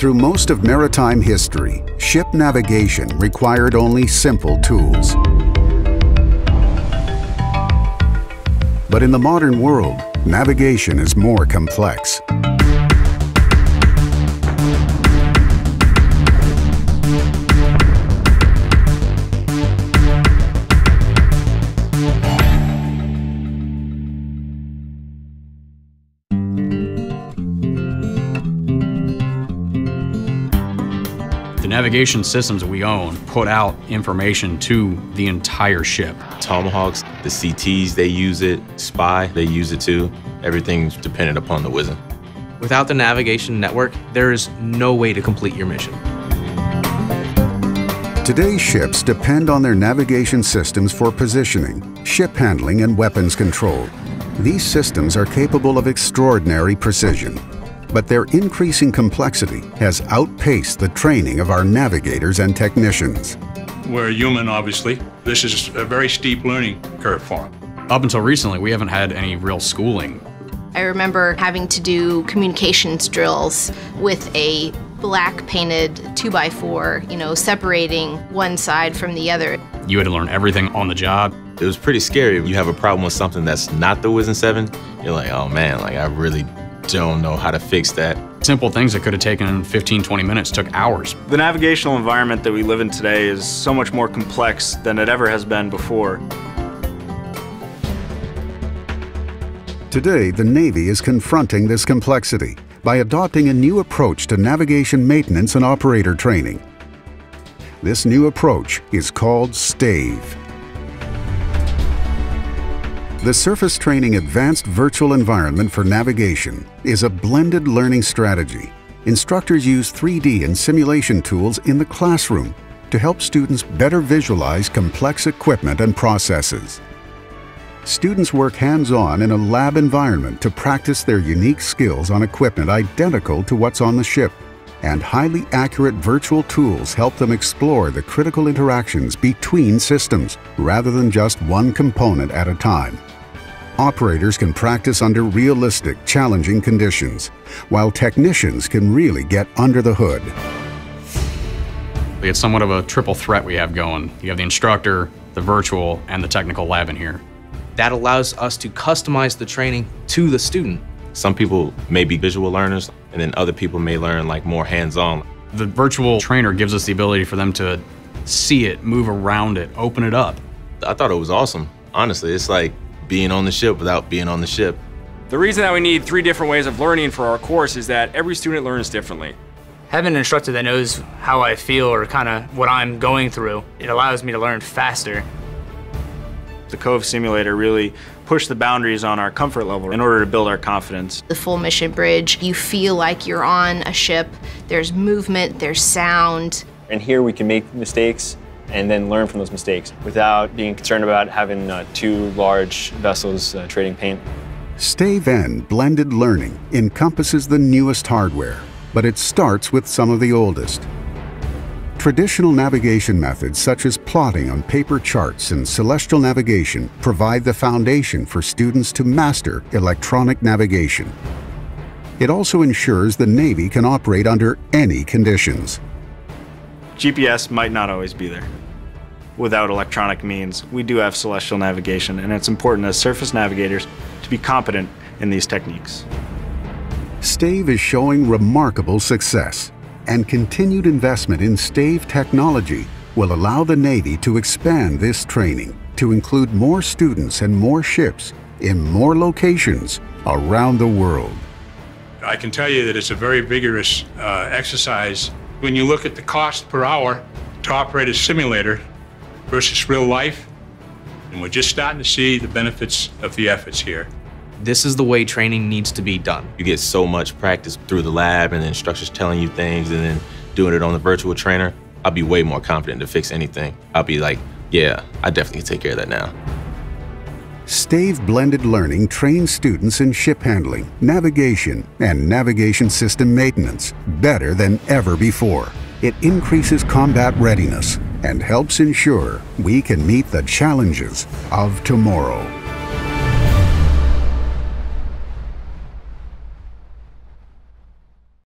Through most of maritime history, ship navigation required only simple tools. But in the modern world, navigation is more complex. The navigation systems that we own put out information to the entire ship. Tomahawks, the CTs, they use it. SPY, they use it too. Everything's dependent upon the WISN. Without the navigation network, there is no way to complete your mission. Today's ships depend on their navigation systems for positioning, ship handling, and weapons control. These systems are capable of extraordinary precision, but their increasing complexity has outpaced the training of our navigators and technicians. We're human, obviously. This is a very steep learning curve for them. Up until recently, we haven't had any real schooling. I remember having to do communications drills with a black painted 2x4, separating one side from the other. You had to learn everything on the job. It was pretty scary. You have a problem with something that's not the WISN 7, you're like, oh man, I really don't know how to fix that. Simple things that could have taken 15, 20 minutes took hours. The navigational environment that we live in today is so much more complex than it ever has been before. Today, the Navy is confronting this complexity by adopting a new approach to navigation maintenance and operator training. This new approach is called STAVE. The Surface Training Advanced Virtual Environment for Navigation is a blended learning strategy. Instructors use 3D and simulation tools in the classroom to help students better visualize complex equipment and processes. Students work hands-on in a lab environment to practice their unique skills on equipment identical to what's on the ship, and highly accurate virtual tools help them explore the critical interactions between systems rather than just one component at a time. Operators can practice under realistic, challenging conditions, while technicians can really get under the hood. It's somewhat of a triple threat we have going. You have the instructor, the virtual, and the technical lab in here. That allows us to customize the training to the student. Some people may be visual learners, and then other people may learn more hands-on. The virtual trainer gives us the ability for them to see it, move around it, open it up. I thought it was awesome. Honestly, it's like being on the ship without being on the ship. The reason that we need 3 different ways of learning for our course is that every student learns differently. Having an instructor that knows how I feel or kind of what I'm going through, it allows me to learn faster. The Cove simulator really pushed the boundaries on our comfort level in order to build our confidence. The full mission bridge, you feel like you're on a ship. There's movement, there's sound. And here we can make mistakes and then learn from those mistakes without being concerned about having 2 large vessels trading paint. STAVE-N blended learning encompasses the newest hardware, but it starts with some of the oldest. Traditional navigation methods such as plotting on paper charts and celestial navigation provide the foundation for students to master electronic navigation. It also ensures the Navy can operate under any conditions. GPS might not always be there. Without electronic means, we do have celestial navigation, and it's important as surface navigators to be competent in these techniques. STAVE is showing remarkable success, and continued investment in STAVE technology will allow the Navy to expand this training to include more students and more ships in more locations around the world. I can tell you that it's a very vigorous exercise. When you look at the cost per hour to operate a simulator versus real life, and we're just starting to see the benefits of the efforts here. This is the way training needs to be done. You get so much practice through the lab and the instructors telling you things and then doing it on the virtual trainer. I'll be way more confident to fix anything. I'll be like, yeah, I definitely can take care of that now. STAVE blended learning trains students in ship handling, navigation, and navigation system maintenance better than ever before. It increases combat readiness and helps ensure we can meet the challenges of tomorrow.